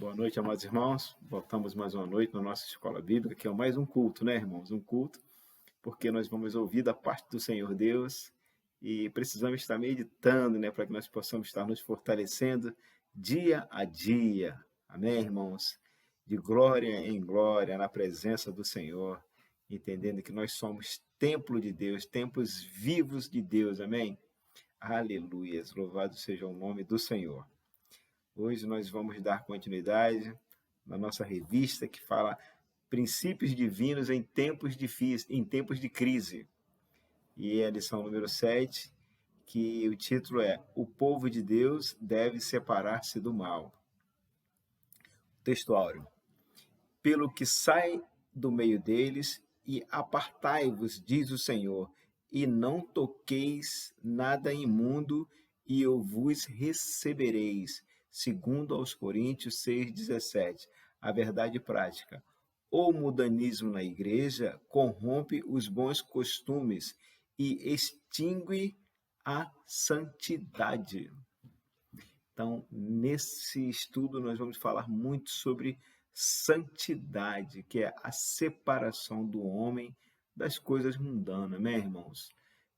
Boa noite, amados irmãos. Voltamos mais uma noite na nossa escola bíblica, que é mais um culto, né, irmãos? Um culto, porque nós vamos ouvir da parte do Senhor Deus e precisamos estar meditando, né, para que nós possamos estar nos fortalecendo dia a dia. Amém, irmãos? De glória em glória, na presença do Senhor, entendendo que nós somos templo de Deus, templos vivos de Deus. Amém? Aleluias. Louvado seja o nome do Senhor. Hoje nós vamos dar continuidade na nossa revista que fala Princípios Divinos em Tempos Difíceis, em Tempos de Crise. E é a lição número 7, que o título é O Povo de Deus deve separar-se do mal. Texto áureo. Pelo que sai do meio deles e apartai-vos, diz o Senhor, e não toqueis nada imundo, e eu vos recebereis. Segundo aos Coríntios 6,17, a verdade prática. O mudanismo na igreja corrompe os bons costumes e extingue a santidade. Então, nesse estudo, nós vamos falar muito sobre santidade, que é a separação do homem das coisas mundanas, né, irmãos?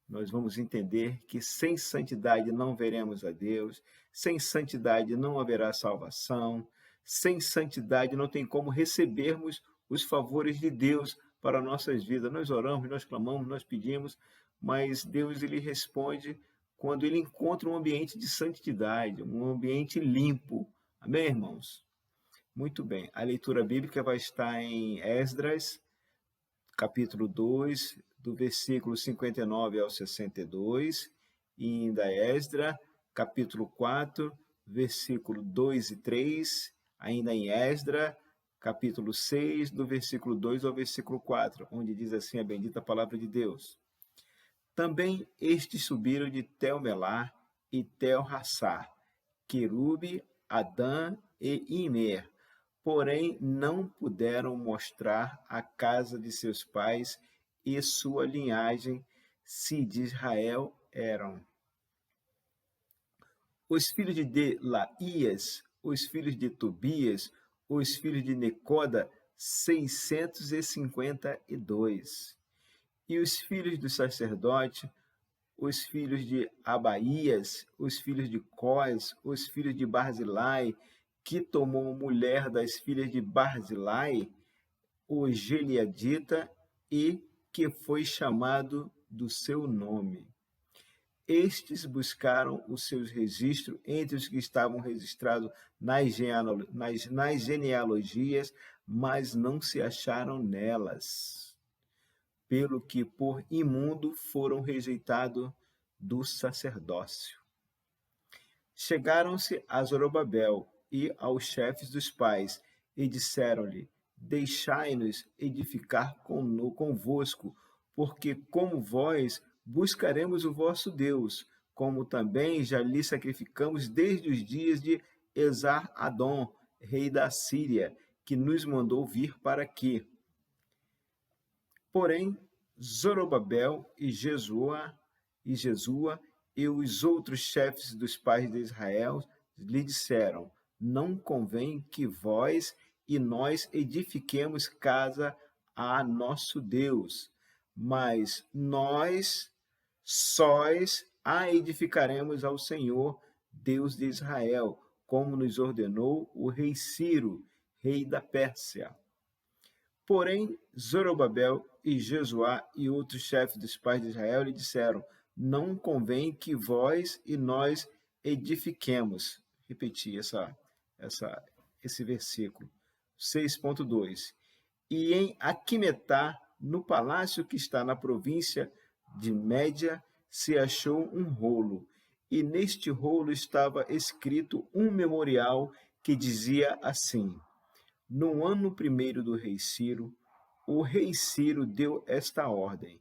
Nós vamos entender que sem santidade não veremos a Deus, sem santidade não haverá salvação, sem santidade não tem como recebermos os favores de Deus para nossas vidas. Nós oramos, nós clamamos, nós pedimos, mas Deus ele responde quando ele encontra um ambiente de santidade, um ambiente limpo. Amém, irmãos? Muito bem. A leitura bíblica vai estar em Esdras, capítulo 2, do versículo 59 ao 62, e ainda Esdras, capítulo 4, versículo 2 e 3, ainda em Esdras, capítulo 6, do versículo 2 ao versículo 4, onde diz assim a bendita palavra de Deus. Também estes subiram de Tel-Melar e Tel-Hassar, Querube, Adã e Imer, porém não puderam mostrar a casa de seus pais e sua linhagem, se de Israel eram. Os filhos de Delaías, os filhos de Tobias, os filhos de Necoda, 652. E os filhos do sacerdote, os filhos de Abaías, os filhos de Cós, os filhos de Barzilai, que tomou mulher das filhas de Barzilai, o Gileadita, e que foi chamado do seu nome. Estes buscaram os seus registros entre os que estavam registrados nas genealogias, mas não se acharam nelas, pelo que por imundo foram rejeitados do sacerdócio. Chegaram-se a Zorobabel e aos chefes dos pais, e disseram-lhe: Deixai-nos edificar convosco, porque como vós buscaremos o vosso Deus, como também já lhe sacrificamos desde os dias de Esar-Adom, rei da Síria, que nos mandou vir para aqui. Porém, Zorobabel e Jesua e os outros chefes dos pais de Israel lhe disseram: Não convém que vós e nós edifiquemos casa a nosso Deus, mas nós sós a edificaremos ao Senhor, Deus de Israel, como nos ordenou o rei Ciro, rei da Pérsia. Porém, Zorobabel e Jesuá e outros chefes dos pais de Israel lhe disseram: Não convém que vós e nós edifiquemos. Repetir esse versículo. 6.2. E em Aquimetá, no palácio que está na província de Média, se achou um rolo, e neste rolo estava escrito um memorial que dizia assim: No ano primeiro do rei Ciro, o rei Ciro deu esta ordem: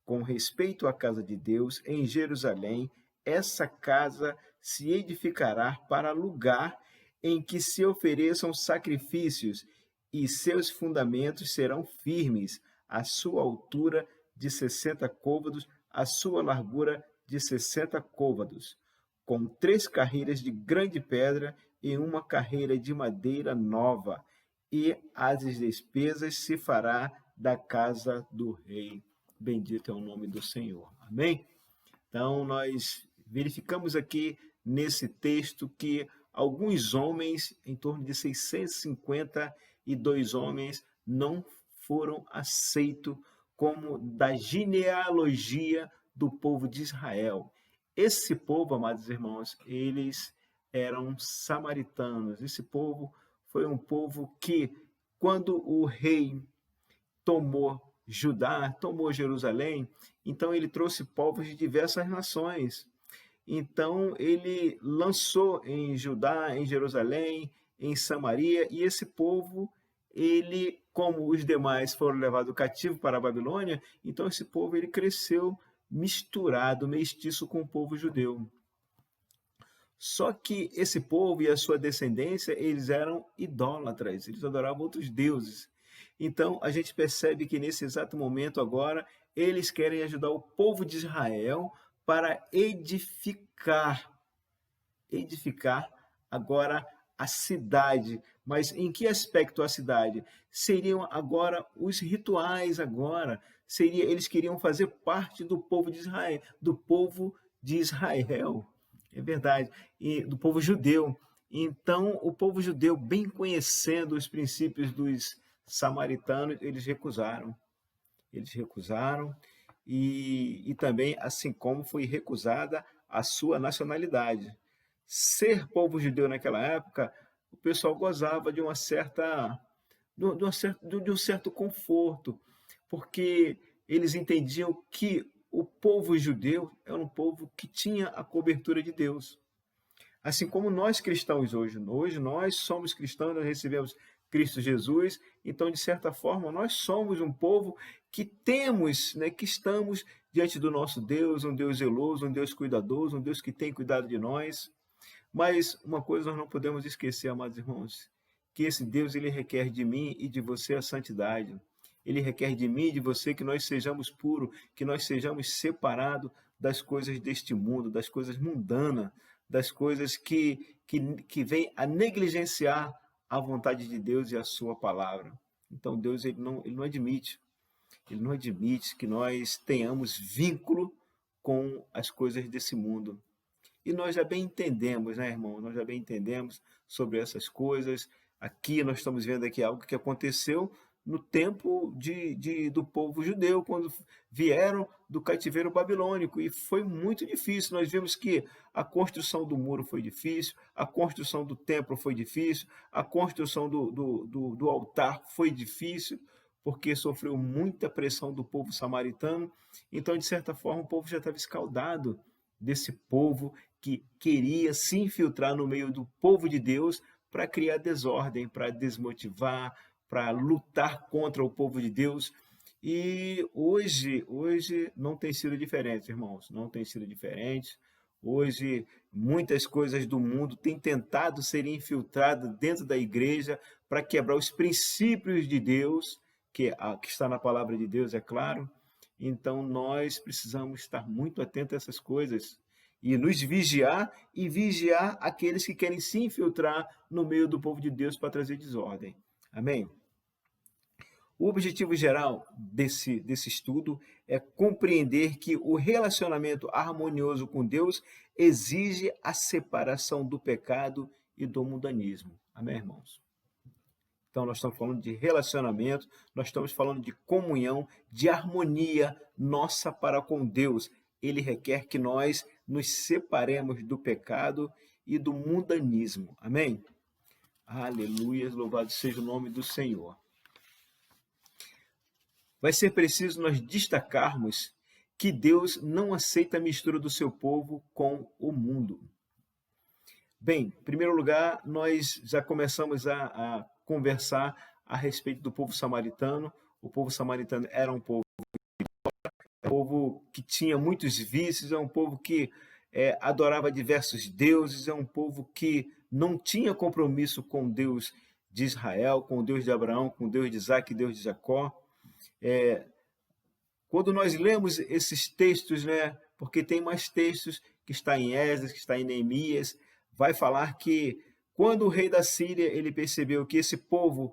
com respeito à casa de Deus em Jerusalém, essa casa se edificará para lugar em que se ofereçam sacrifícios, e seus fundamentos serão firmes, a sua altura de 60 côvados, a sua largura de 60 côvados, com 3 carreiras de grande pedra, em uma carreira de madeira nova, e as despesas se fará da casa do rei. Bendito é o nome do Senhor. Amém? Então, nós verificamos aqui nesse texto que alguns homens, em torno de 652 homens, não foram aceitos como da genealogia do povo de Israel. Esse povo, amados irmãos, eles eram samaritanos. Esse povo foi um povo que, quando o rei tomou Judá, tomou Jerusalém, então ele trouxe povos de diversas nações. Então ele lançou em Judá, em Jerusalém, em Samaria, e esse povo, ele, como os demais foram levados cativo para a Babilônia, então esse povo ele cresceu misturado, mestiço com o povo judeu. Só que esse povo e a sua descendência, eles eram idólatras, eles adoravam outros deuses. Então, a gente percebe que nesse exato momento agora, eles querem ajudar o povo de Israel para edificar agora a cidade. Mas em que aspecto a cidade? Seriam agora os rituais agora. Eles queriam fazer parte do povo de Israel, É verdade, e do povo judeu. Então, o povo judeu, bem conhecendo os princípios dos samaritanos, eles recusaram. Eles recusaram, e também, assim como foi recusada a sua nacionalidade. Ser povo judeu naquela época, o pessoal gozava de de um certo conforto, porque eles entendiam que o povo judeu era um povo que tinha a cobertura de Deus. Assim como nós cristãos hoje nós somos cristãos, nós recebemos Cristo Jesus, então, de certa forma, nós somos um povo que temos, né, que estamos diante do nosso Deus, um Deus zeloso, um Deus cuidadoso, um Deus que tem cuidado de nós. Mas uma coisa nós não podemos esquecer, amados irmãos, que esse Deus ele requer de mim e de você a santidade. Ele requer de mim e de você que nós sejamos puros, que nós sejamos separados das coisas deste mundo, das coisas mundanas, das coisas que vêm a negligenciar a vontade de Deus e a sua palavra. Então Deus ele não admite que nós tenhamos vínculo com as coisas desse mundo. E nós já bem entendemos, né, irmão? Nós já bem entendemos sobre essas coisas. Aqui nós estamos vendo aqui algo que aconteceu no tempo do povo judeu, quando vieram do cativeiro babilônico, e foi muito difícil. Nós vimos que a construção do muro foi difícil, a construção do templo foi difícil, a construção do altar foi difícil, porque sofreu muita pressão do povo samaritano. Então, de certa forma, o povo já estava escaldado desse povo que queria se infiltrar no meio do povo de Deus para criar desordem, para desmotivar, para lutar contra o povo de Deus. E hoje não tem sido diferente, irmãos, não tem sido diferente. Hoje, muitas coisas do mundo têm tentado ser infiltradas dentro da igreja para quebrar os princípios de Deus, que está na palavra de Deus, é claro. Então, nós precisamos estar muito atentos a essas coisas e nos vigiar e vigiar aqueles que querem se infiltrar no meio do povo de Deus para trazer desordem. Amém? O objetivo geral desse estudo é compreender que o relacionamento harmonioso com Deus exige a separação do pecado e do mundanismo. Amém, irmãos? Então, nós estamos falando de relacionamento, nós estamos falando de comunhão, de harmonia nossa para com Deus. Ele requer que nós nos separemos do pecado e do mundanismo. Amém? Aleluia, louvado seja o nome do Senhor. Vai ser preciso nós destacarmos que Deus não aceita a mistura do seu povo com o mundo. Bem, em primeiro lugar, nós já começamos a conversar a respeito do povo samaritano. O povo samaritano era um povo que tinha muitos vícios, é um povo que adorava diversos deuses, é um povo que não tinha compromisso com o Deus de Israel, com o Deus de Abraão, com o Deus de Isaac e Deus de Jacó. Quando nós lemos esses textos, né, porque tem mais textos que está em Esdras, que está em Neemias, vai falar que Quando o rei da Síria ele percebeu que esse povo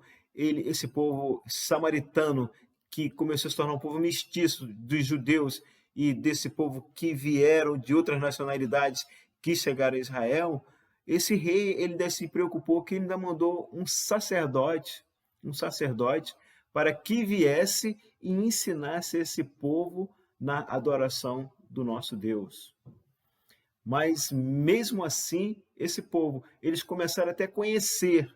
samaritano, que começou a se tornar um povo mestiço dos judeus e desse povo que vieram de outras nacionalidades que chegaram a Israel, esse rei ele se preocupou que ele ainda mandou um sacerdote para que viesse e ensinasse esse povo na adoração do nosso Deus. Mas mesmo assim, esse povo, eles começaram até a conhecer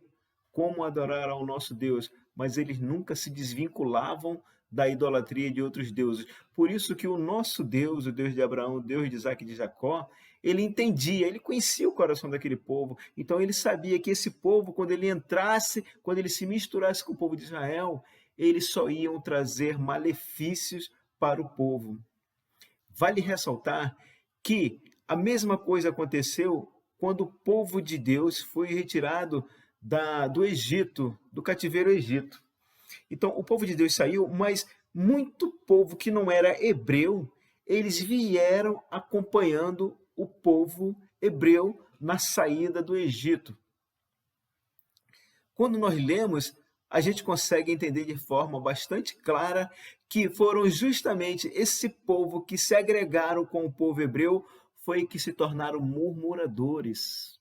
como adorar ao nosso Deus, mas eles nunca se desvinculavam da idolatria de outros deuses. Por isso que o nosso Deus, o Deus de Abraão, o Deus de Isaac e de Jacó, ele entendia, ele conhecia o coração daquele povo. Então ele sabia que esse povo, quando ele entrasse, quando ele se misturasse com o povo de Israel, eles só iam trazer malefícios para o povo. Vale ressaltar que a mesma coisa aconteceu quando o povo de Deus foi retirado do Egito, do cativeiro Egito. Então, o povo de Deus saiu, mas muito povo que não era hebreu, eles vieram acompanhando o povo hebreu na saída do Egito. Quando nós lemos, a gente consegue entender de forma bastante clara que foram justamente esse povo que se agregaram com o povo hebreu foi que se tornaram murmuradores.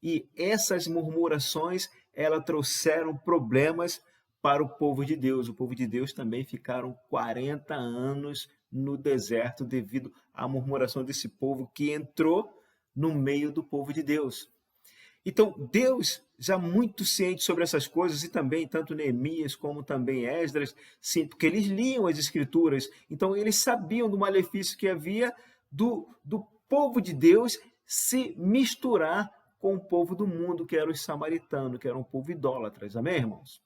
E essas murmurações, elas trouxeram problemas para o povo de Deus. O povo de Deus também ficaram 40 anos no deserto devido à murmuração desse povo que entrou no meio do povo de Deus. Então, Deus, já muito ciente sobre essas coisas, e também tanto Neemias como também Esdras, sim, porque eles liam as Escrituras, então eles sabiam do malefício que havia do povo de Deus se misturar com o povo do mundo, que eram os samaritanos, que eram um povo idólatras. Amém, irmãos?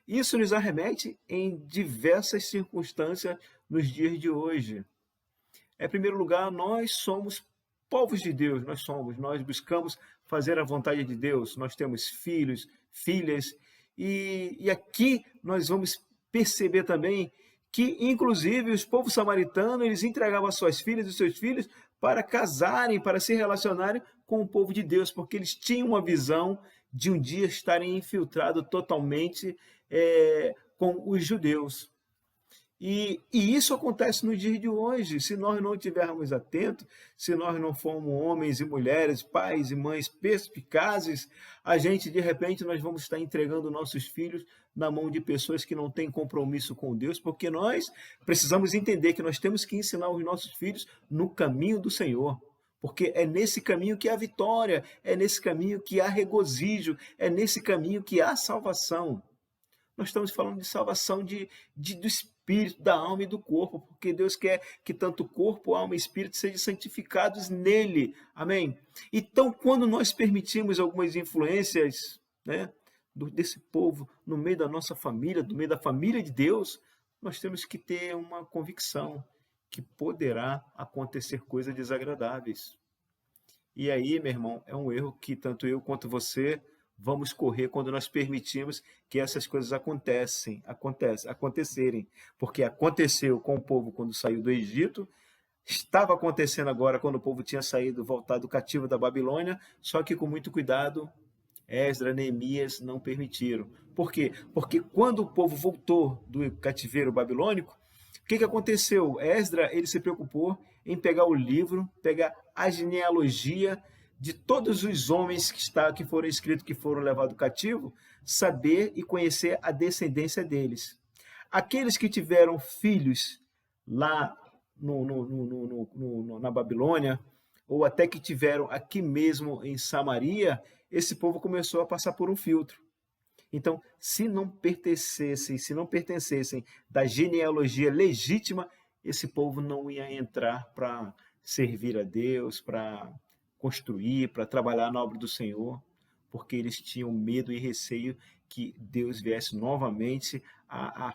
Isso nos arremete em diversas circunstâncias nos dias de hoje. Em primeiro lugar, nós somos povos de Deus, nós buscamos fazer a vontade de Deus, nós temos filhos, filhas, e aqui nós vamos perceber também que, inclusive, os povos samaritanos, eles entregavam as suas filhas e seus filhos para casarem, para se relacionarem com o povo de Deus, porque eles tinham uma visão de um dia estarem infiltrados totalmente com os judeus. E isso acontece no dia de hoje. Se nós não estivermos atentos, se nós não formos homens e mulheres, pais e mães perspicazes, a gente, de repente, nós vamos estar entregando nossos filhos na mão de pessoas que não têm compromisso com Deus, porque nós precisamos entender que nós temos que ensinar os nossos filhos no caminho do Senhor. Porque é nesse caminho que há vitória, é nesse caminho que há regozijo, é nesse caminho que há salvação. Nós estamos falando de salvação do espírito, da alma e do corpo, porque Deus quer que tanto o corpo, alma e espírito sejam santificados nele. Amém? Então, quando nós permitimos algumas influências, né, desse povo no meio da nossa família, no meio da família de Deus, nós temos que ter uma convicção que poderá acontecer coisas desagradáveis. E aí, meu irmão, é um erro que tanto eu quanto você vamos correr quando nós permitimos que essas coisas acontecerem. Porque aconteceu com o povo quando saiu do Egito, estava acontecendo agora quando o povo tinha saído, voltado cativo da Babilônia, só que com muito cuidado, Esdras, Neemias não permitiram. Por quê? Porque quando o povo voltou do cativeiro babilônico, o que aconteceu? Esdras, ele se preocupou em pegar o livro, pegar a genealogia de todos os homens que foram escritos, que foram levados cativo, saber e conhecer a descendência deles. Aqueles que tiveram filhos lá na Babilônia, ou até que tiveram aqui mesmo em Samaria, esse povo começou a passar por um filtro. Então, se não pertencessem da genealogia legítima, esse povo não ia entrar para servir a Deus, para construir, para trabalhar na obra do Senhor, porque eles tinham medo e receio que Deus viesse novamente a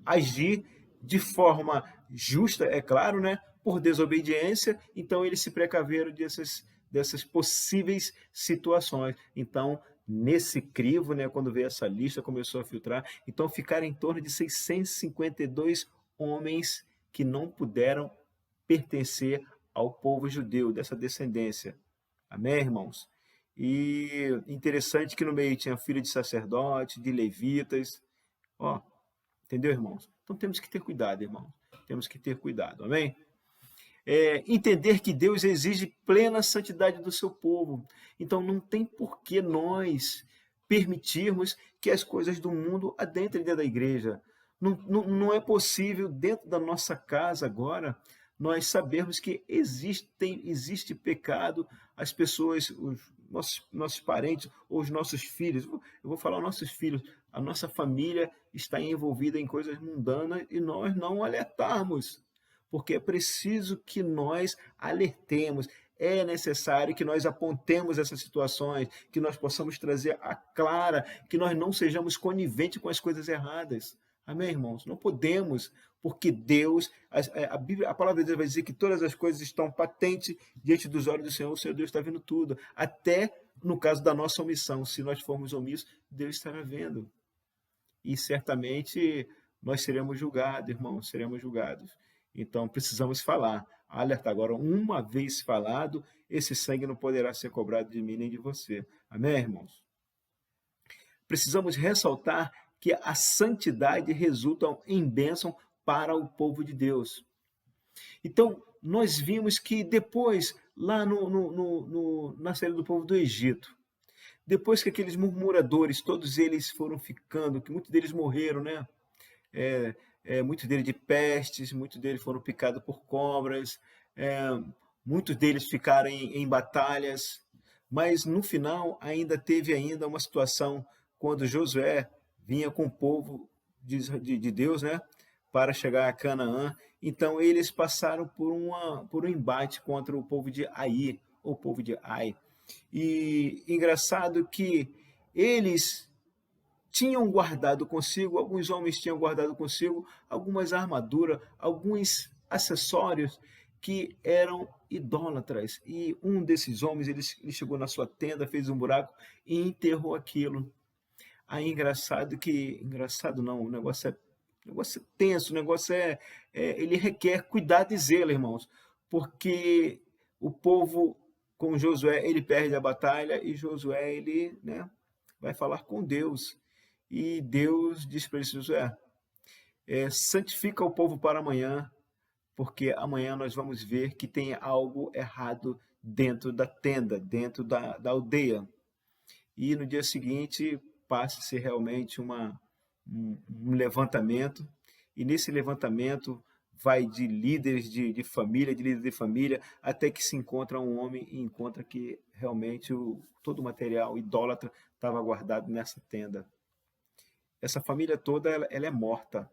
agir de forma justa, é claro, né? Por desobediência. Então eles se precaveram dessas possíveis situações. Então, nesse crivo, né, quando veio essa lista, começou a filtrar, então ficaram em torno de 652 homens que não puderam pertencer ao povo judeu, dessa descendência. Amém, irmãos? E interessante que no meio tinha filho de sacerdote, de levitas, ó, entendeu, irmãos? Então temos que ter cuidado, irmãos. Temos que ter cuidado, amém? Entender que Deus exige plena santidade do seu povo. Então não tem por que nós permitirmos que as coisas do mundo adentrem dentro da igreja. Não é possível, dentro da nossa casa agora, nós sabermos que existe pecado, as pessoas, os nossos parentes, ou os nossos filhos, eu vou falar nossos filhos, a nossa família está envolvida em coisas mundanas e nós não alertarmos, porque é preciso que nós alertemos, é necessário que nós apontemos essas situações, que nós possamos trazer a clara, que nós não sejamos coniventes com as coisas erradas. Amém, irmãos? Não podemos, porque Deus, a Bíblia, a palavra de Deus vai dizer que todas as coisas estão patentes diante dos olhos do Senhor. O Senhor Deus está vendo tudo, até no caso da nossa omissão. Se nós formos omissos, Deus estará vendo. E certamente nós seremos julgados, irmãos, seremos julgados. Então precisamos falar, alerta agora, uma vez falado, esse sangue não poderá ser cobrado de mim nem de você. Amém, irmãos? Precisamos ressaltar que a santidade resulta em bênção para o povo de Deus. Então, nós vimos que depois, lá na saída do povo do Egito, depois que aqueles murmuradores, todos eles foram ficando, que muitos deles morreram, né? Muitos deles de pestes, muitos deles foram picados por cobras, muitos deles ficaram em batalhas, mas no final ainda teve ainda uma situação quando Josué vinha com o povo de Deus, né, para chegar a Canaã. Então eles passaram por um embate contra o povo de Ai, o povo de Ai. E engraçado que eles tinham guardado consigo, alguns homens tinham guardado consigo algumas armaduras, alguns acessórios que eram idólatras. E um desses homens, ele chegou na sua tenda, fez um buraco e enterrou aquilo. Aí engraçado não, o negócio é tenso, o negócio ele requer cuidado e zelo, irmãos, porque o povo com Josué, ele perde a batalha e Josué, ele, né, vai falar com Deus. E Deus diz para ele, Josué, santifica o povo para amanhã, porque amanhã nós vamos ver que tem algo errado dentro da tenda, dentro da aldeia. E no dia seguinte passa-se realmente um levantamento, e nesse levantamento vai de líderes de família, até que se encontra um homem e encontra que realmente todo o material idólatra estava guardado nessa tenda. Essa família toda ela é morta,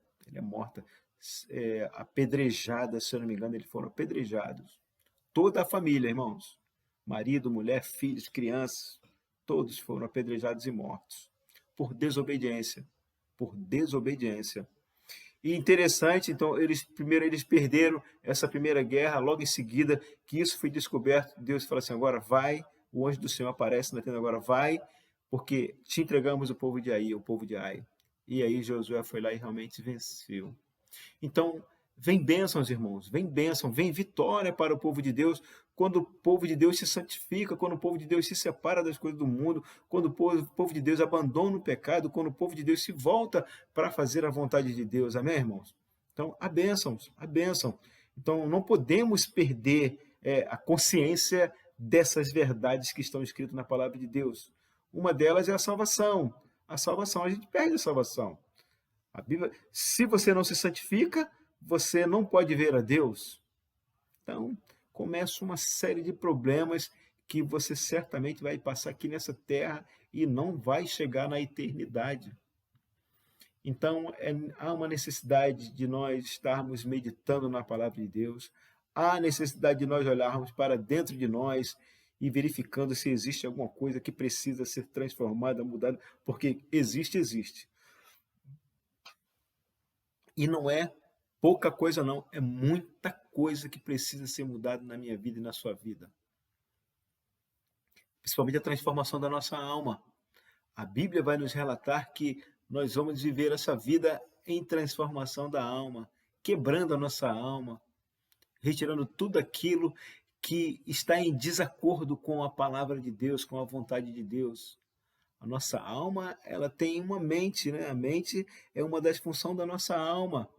apedrejada, se eu não me engano, eles foram apedrejados. Toda a família, irmãos, marido, mulher, filhos, crianças, todos foram apedrejados e mortos por desobediência, E interessante, então, eles perderam essa primeira guerra, logo em seguida, que isso foi descoberto, Deus fala assim, agora vai, o anjo do Senhor aparece na tenda, agora vai, porque te entregamos o povo de Ai. E aí Josué foi lá e realmente venceu. Então, vem bênçãos, irmãos, vem bênção, vem vitória para o povo de Deus, quando o povo de Deus se santifica, quando o povo de Deus se separa das coisas do mundo, quando o povo de Deus abandona o pecado, quando o povo de Deus se volta para fazer a vontade de Deus. Amém, irmãos? Então, a bênção. Então, não podemos perder a consciência dessas verdades que estão escritas na palavra de Deus. Uma delas é a salvação. A gente perde a salvação. A Bíblia, se você não se santifica, você não pode ver a Deus. Então, começa uma série de problemas que você certamente vai passar aqui nessa terra e não vai chegar na eternidade. Então, há uma necessidade de nós estarmos meditando na palavra de Deus, há necessidade de nós olharmos para dentro de nós e verificando se existe alguma coisa que precisa ser transformada, mudada, porque existe. E não é pouca coisa não, é muita coisa que precisa ser mudada na minha vida e na sua vida. Principalmente a transformação da nossa alma. A Bíblia vai nos relatar que nós vamos viver essa vida em transformação da alma, quebrando a nossa alma, retirando tudo aquilo que está em desacordo com a palavra de Deus, com a vontade de Deus. A nossa alma, ela tem uma mente, né? A mente é uma das funções da nossa alma.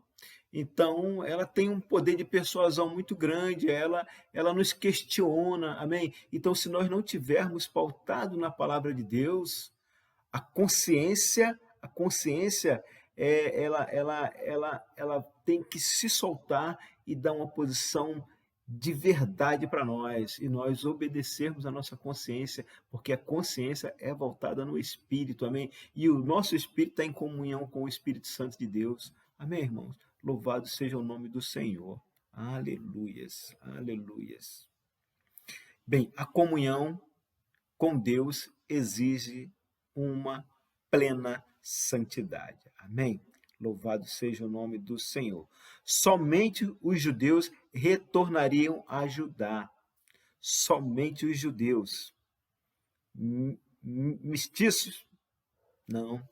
Então, ela tem um poder de persuasão muito grande, ela nos questiona, amém? Então, se nós não tivermos pautado na palavra de Deus, a consciência ela tem que se soltar e dar uma posição de verdade para nós, e nós obedecermos a nossa consciência, porque a consciência é voltada no Espírito, amém? E o nosso Espírito está em comunhão com o Espírito Santo de Deus, amém, irmãos? Louvado seja o nome do Senhor. Aleluias, aleluias. Bem, a comunhão com Deus exige uma plena santidade. Amém? Louvado seja o nome do Senhor. Somente os judeus retornariam a Judá. Somente os judeus. Mestiços? Não.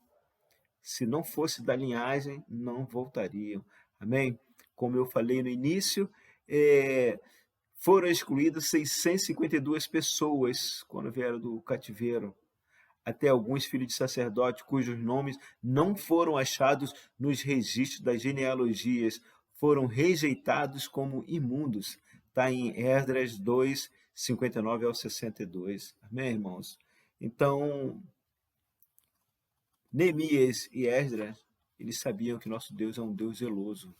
Se não fosse da linhagem, não voltariam. Amém? Como eu falei no início, foram excluídas 652 pessoas quando vieram do cativeiro. Até alguns filhos de sacerdote cujos nomes não foram achados nos registros das genealogias, foram rejeitados como imundos. Está em Esdras 2, 59 ao 62. Amém, irmãos? Então, Neemias e Esdras, eles sabiam que nosso Deus é um Deus zeloso.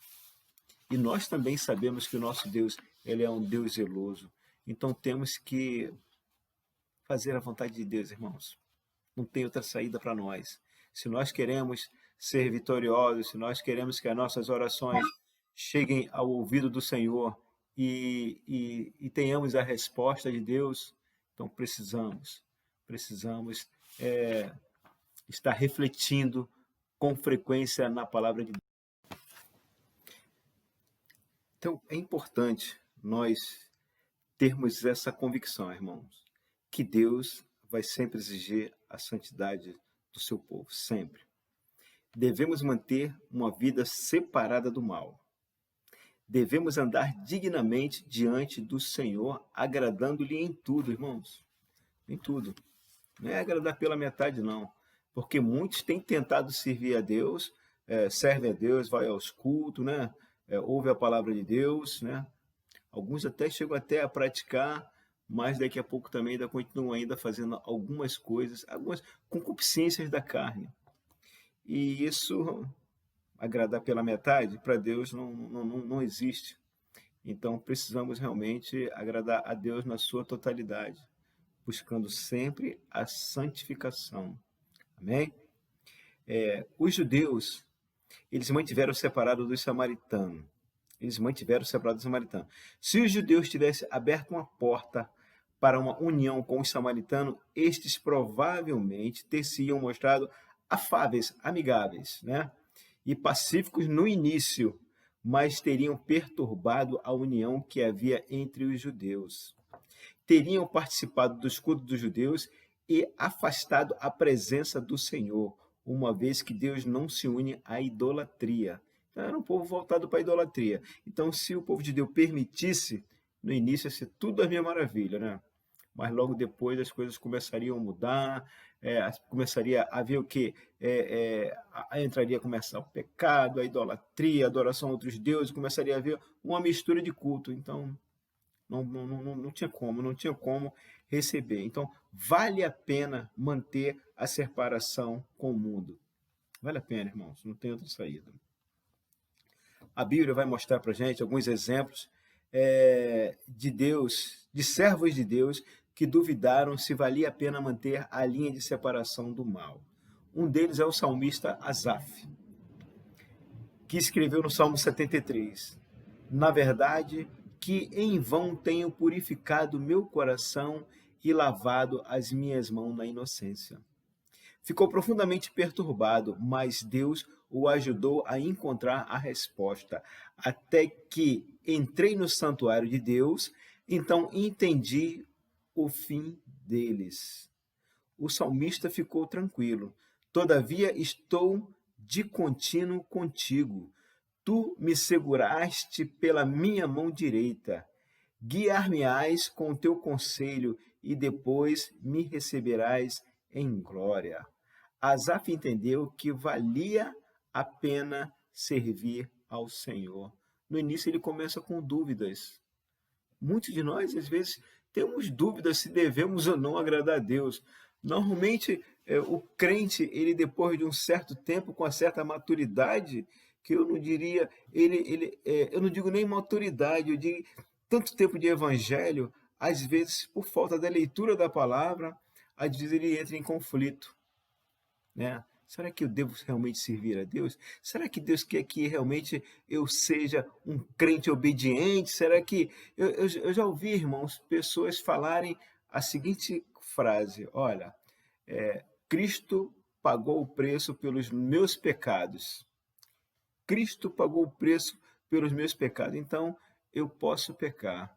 E nós também sabemos que o nosso Deus, ele é um Deus zeloso. Então temos que fazer a vontade de Deus, irmãos. Não tem outra saída para nós. Se nós queremos ser vitoriosos, se nós queremos que as nossas orações cheguem ao ouvido do Senhor e tenhamos a resposta de Deus, então precisamos estar refletindo com frequência na palavra de Deus. Então, é importante nós termos essa convicção, irmãos, que Deus vai sempre exigir a santidade do seu povo, sempre. Devemos manter uma vida separada do mal. Devemos andar dignamente diante do Senhor, agradando-lhe em tudo, irmãos. Em tudo. Não é agradar pela metade, não. Porque muitos têm tentado servir a Deus, serve a Deus, vai aos cultos, né? Ouve a palavra de Deus, né? Alguns até chegam até a praticar, mas daqui a pouco também ainda continuam ainda fazendo algumas coisas, algumas concupiscências da carne. E isso, agradar pela metade, para Deus não existe. Então precisamos realmente agradar a Deus na sua totalidade, buscando sempre a santificação. Amém? Os judeus, eles mantiveram separado dos samaritanos. Se os judeus tivessem aberto uma porta para uma união com os samaritanos, estes provavelmente teriam mostrado afáveis, amigáveis, né? E pacíficos no início, mas teriam perturbado a união que havia entre os judeus. Teriam participado dos cultos dos judeus e afastado a presença do Senhor, uma vez que Deus não se une à idolatria. Então, era um povo voltado para a idolatria. Então, se o povo de Deus permitisse, no início ia ser tudo a minha maravilha, né? Mas logo depois as coisas começariam a mudar, começaria a haver o quê? Entraria a começar o pecado, a idolatria, a adoração a outros deuses, começaria a haver uma mistura de culto. Então, não tinha como receber. Então, vale a pena manter a separação com o mundo. Vale a pena, irmãos, não tem outra saída. A Bíblia vai mostrar para a gente alguns exemplos de Deus, de servos de Deus, que duvidaram se valia a pena manter a linha de separação do mal. Um deles é o salmista Asaf, que escreveu no Salmo 73, na verdade, que em vão tenho purificado meu coração e lavado as minhas mãos na inocência. Ficou profundamente perturbado, mas Deus o ajudou a encontrar a resposta, até que entrei no santuário de Deus, então entendi o fim deles. O salmista ficou tranquilo. Todavia estou de contínuo contigo. Tu me seguraste pela minha mão direita. Guiar-me-ás com o teu conselho e depois me receberás em glória. Asaf entendeu que valia a pena servir ao Senhor. No início ele começa com dúvidas. Muitos de nós, às vezes, temos dúvidas se devemos ou não agradar a Deus. Normalmente, o crente, ele depois de um certo tempo, com uma certa maturidade, que eu não diria, eu não digo nem maturidade, eu digo tanto tempo de evangelho, às vezes, por falta da leitura da palavra, às vezes ele entra em conflito, né? Será que eu devo realmente servir a Deus? Será que Deus quer que realmente eu seja um crente obediente? Será que... Eu já ouvi, irmãos, pessoas falarem a seguinte frase: olha, Cristo pagou o preço pelos meus pecados. Cristo pagou o preço pelos meus pecados, então eu posso pecar.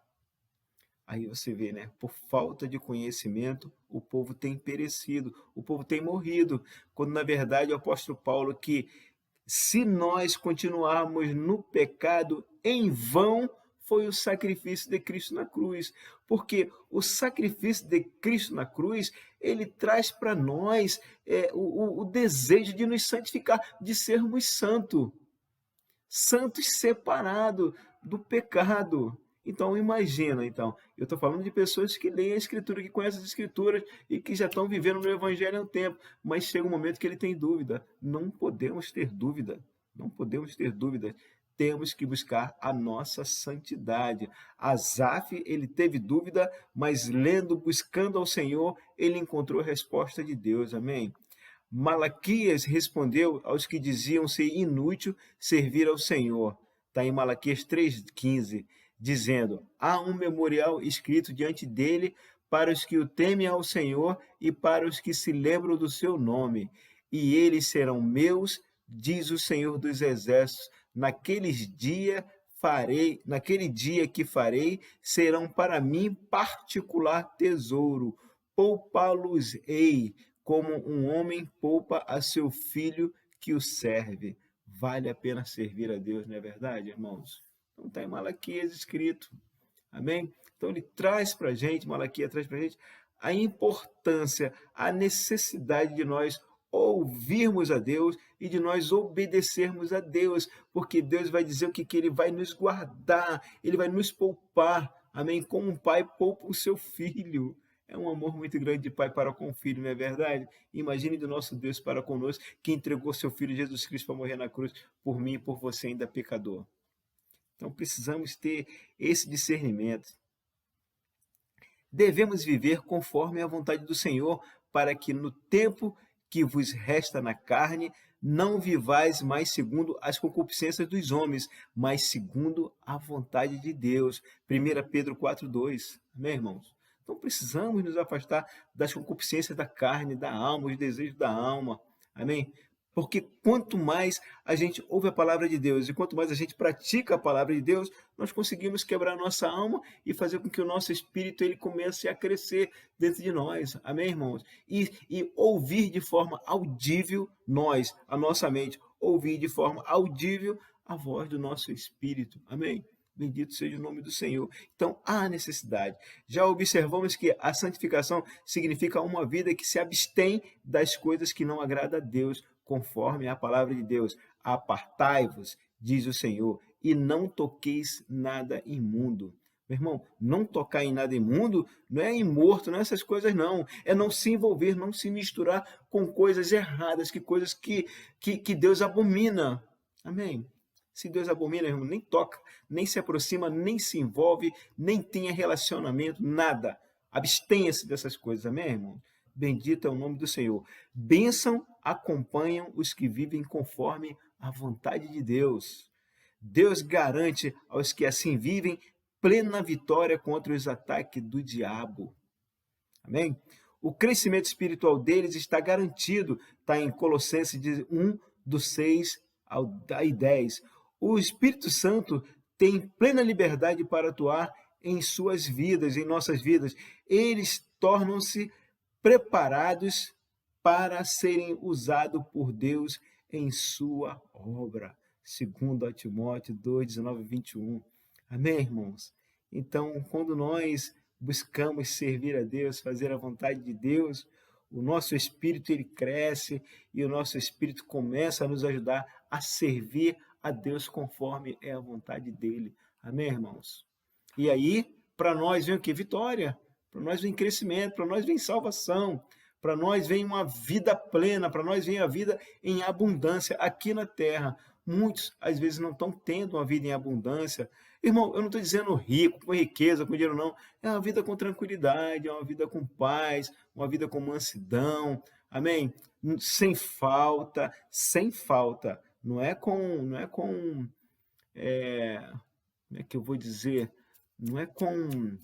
Aí você vê, né? Por falta de conhecimento, o povo tem perecido, o povo tem morrido, quando na verdade o apóstolo Paulo que se nós continuarmos no pecado, em vão foi o sacrifício de Cristo na cruz, porque o sacrifício de Cristo na cruz, ele traz para nós o desejo de nos santificar, de sermos santos separados do pecado. Então, imagina, eu estou falando de pessoas que leem a Escritura, que conhecem as Escrituras e que já estão vivendo no Evangelho há um tempo, mas chega um momento que ele tem dúvida. Não podemos ter dúvida, não podemos ter dúvida. Temos que buscar a nossa santidade. Asaf, ele teve dúvida, mas lendo, buscando ao Senhor, ele encontrou a resposta de Deus. Amém? Malaquias respondeu aos que diziam ser inútil servir ao Senhor. Está em Malaquias 3,15, dizendo: há um memorial escrito diante dele para os que o temem ao Senhor e para os que se lembram do seu nome. E eles serão meus, diz o Senhor dos Exércitos. Naquele dia que farei, serão para mim particular tesouro. Poupá-los-ei, como um homem poupa a seu filho que o serve. Vale a pena servir a Deus, não é verdade, irmãos? Então está em Malaquias escrito. Amém? Então ele traz para a gente, Malaquias traz para a gente a importância, a necessidade de nós ouvirmos a Deus e de nós obedecermos a Deus, porque Deus vai dizer o que ele vai nos guardar, ele vai nos poupar, amém? Como um pai poupa o seu filho. É um amor muito grande de pai para com o filho, não é verdade? Imagine do nosso Deus para conosco, que entregou seu filho Jesus Cristo para morrer na cruz por mim e por você, ainda pecador. Então precisamos ter esse discernimento. Devemos viver conforme a vontade do Senhor, para que no tempo que vos resta na carne, não vivais mais segundo as concupiscências dos homens, mas segundo a vontade de Deus. 1 Pedro 4,2. Amém, irmãos? Então precisamos nos afastar das concupiscências da carne, da alma, os desejos da alma. Amém? Porque quanto mais a gente ouve a palavra de Deus e quanto mais a gente pratica a palavra de Deus, nós conseguimos quebrar a nossa alma e fazer com que o nosso espírito ele comece a crescer dentro de nós. Amém, irmãos? E ouvir de forma audível nós, a nossa mente, ouvir de forma audível a voz do nosso espírito. Amém? Bendito seja o nome do Senhor. Então, há necessidade. Já observamos que a santificação significa uma vida que se abstém das coisas que não agradam a Deus, conforme a palavra de Deus. Apartai-vos, diz o Senhor, e não toqueis nada imundo. Meu irmão, não tocar em nada imundo não é imorto, não é essas coisas não. É não se envolver, não se misturar com coisas erradas, coisas que Deus abomina. Amém? Se Deus abomina, irmão, nem toca, nem se aproxima, nem se envolve, nem tenha relacionamento, nada. Abstenha-se dessas coisas, amém, irmão? Bendito é o nome do Senhor. Bênção acompanham os que vivem conforme a vontade de Deus. Deus garante aos que assim vivem plena vitória contra os ataques do diabo. Amém? O crescimento espiritual deles está garantido, está em Colossenses 1, do 6 ao 10. O Espírito Santo tem plena liberdade para atuar em suas vidas, em nossas vidas. Eles tornam-se preparados para serem usados por Deus em sua obra. Segundo Timóteo 2, 19 e 21. Amém, irmãos? Então, quando nós buscamos servir a Deus, fazer a vontade de Deus, o nosso espírito ele cresce e o nosso espírito começa a nos ajudar a servir a Deus conforme é a vontade dele. Amém, irmãos? E aí, para nós vem o que? Vitória. Para nós vem crescimento, para nós vem salvação, para nós vem uma vida plena, para nós vem a vida em abundância aqui na terra. Muitos, às vezes, não estão tendo uma vida em abundância. Irmão, eu não estou dizendo rico, com riqueza, com dinheiro, não. É uma vida com tranquilidade, é uma vida com paz, uma vida com mansidão. Amém? Sem falta, sem falta. Como é que eu vou dizer? Não é com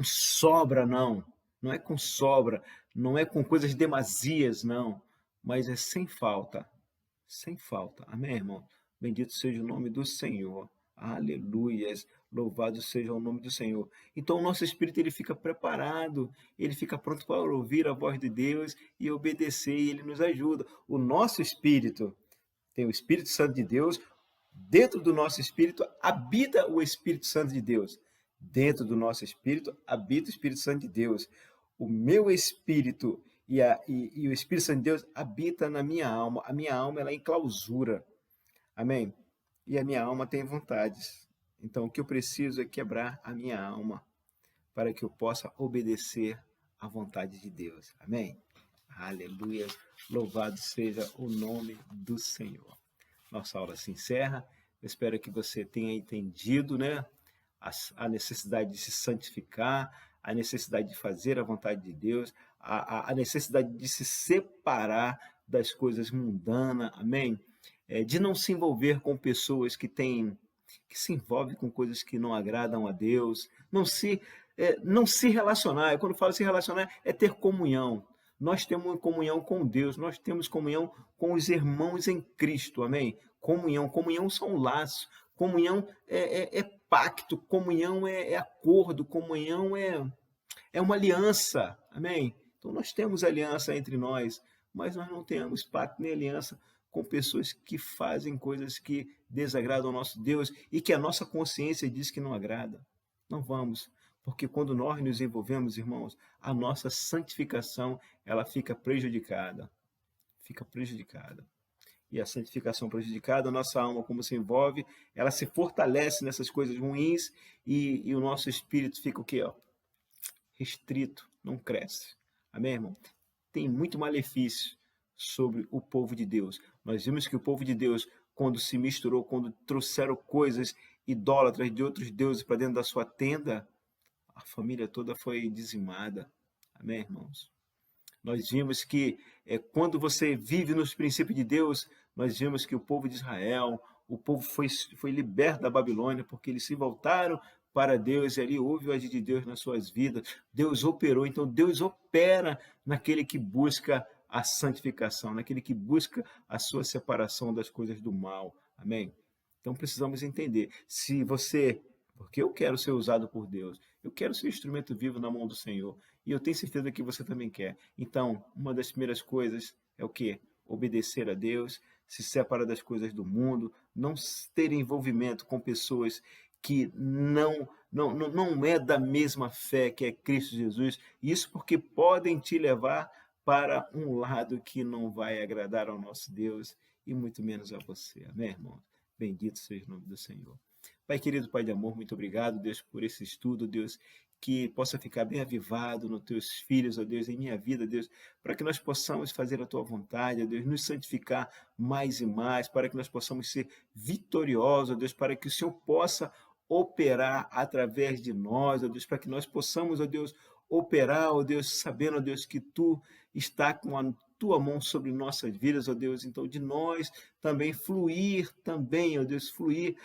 sobra, não. Não é com sobra, não é com coisas demasias, não. Mas é sem falta. Sem falta. Amém, irmão? Bendito seja o nome do Senhor. Aleluias. Louvado seja o nome do Senhor. Então, o nosso espírito ele fica preparado, ele fica pronto para ouvir a voz de Deus e obedecer, e ele nos ajuda. O nosso espírito tem o Espírito Santo de Deus, dentro do nosso espírito habita o Espírito Santo de Deus. Dentro do nosso espírito habita o Espírito Santo de Deus. O meu espírito e o Espírito Santo de Deus habita na minha alma. A minha alma ela é em clausura. Amém? E a minha alma tem vontades. Então, o que eu preciso é quebrar a minha alma para que eu possa obedecer à vontade de Deus. Amém? Aleluia. Louvado seja o nome do Senhor. Nossa aula se encerra. Eu espero que você tenha entendido, né, a necessidade de se santificar, a necessidade de fazer a vontade de Deus, a necessidade de se separar das coisas mundanas, amém? De não se envolver com pessoas que se envolvem com coisas que não agradam a Deus, não se relacionar. Quando eu falo se relacionar, é ter comunhão. Nós temos comunhão com Deus, nós temos comunhão com os irmãos em Cristo, amém? Comunhão são laços, comunhão é pacto, comunhão é acordo, comunhão é uma aliança, amém? Então nós temos aliança entre nós, mas nós não temos pacto nem aliança com pessoas que fazem coisas que desagradam ao nosso Deus e que a nossa consciência diz que não agrada. Não vamos, porque quando nós nos envolvemos, irmãos, a nossa santificação, ela fica prejudicada. Fica prejudicada. E a santificação prejudicada, a nossa alma, como se envolve, ela se fortalece nessas coisas ruins e o nosso espírito fica o quê? Restrito, não cresce. Amém, irmão? Tem muito malefício sobre o povo de Deus. Nós vimos que o povo de Deus, quando se misturou, quando trouxeram coisas idólatras de outros deuses para dentro da sua tenda, a família toda foi dizimada. Amém, irmãos? Nós vimos que quando você vive nos princípios de Deus, nós vimos que o povo de Israel, o povo foi liberto da Babilônia, porque eles se voltaram para Deus e ali houve o agir de Deus nas suas vidas. Deus operou, então Deus opera naquele que busca a santificação, naquele que busca a sua separação das coisas do mal. Amém? Então precisamos entender, porque eu quero ser usado por Deus, eu quero ser instrumento vivo na mão do Senhor, e eu tenho certeza que você também quer. Então, uma das primeiras coisas é o quê? Obedecer a Deus, se separar das coisas do mundo, não ter envolvimento com pessoas que não é da mesma fé que é Cristo Jesus, isso porque podem te levar para um lado que não vai agradar ao nosso Deus e muito menos a você. Amém, irmãos? Bendito seja o nome do Senhor. Pai querido, Pai de amor, muito obrigado, Deus, por esse estudo, Deus, que possa ficar bem avivado nos teus filhos, ó Deus, em minha vida, Deus, para que nós possamos fazer a tua vontade, ó Deus, nos santificar mais e mais, para que nós possamos ser vitoriosos, ó Deus, para que o Senhor possa operar através de nós, ó Deus, para que nós possamos, ó Deus, operar, ó Deus, sabendo, ó Deus, que tu está com a tua mão sobre nossas vidas, ó Deus, então de nós também fluir, ó Deus, fluir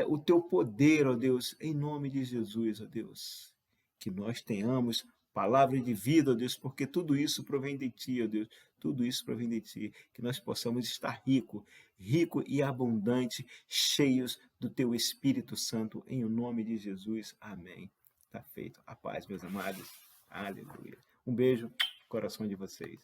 o teu poder, ó Deus, em nome de Jesus, ó Deus, que nós tenhamos palavra de vida, ó Deus, porque tudo isso provém de ti, ó Deus, tudo isso provém de ti, que nós possamos estar rico e abundante, cheios do teu Espírito Santo, em o nome de Jesus, amém. Está feito. A paz, meus amados, aleluia. Um beijo no coração de vocês.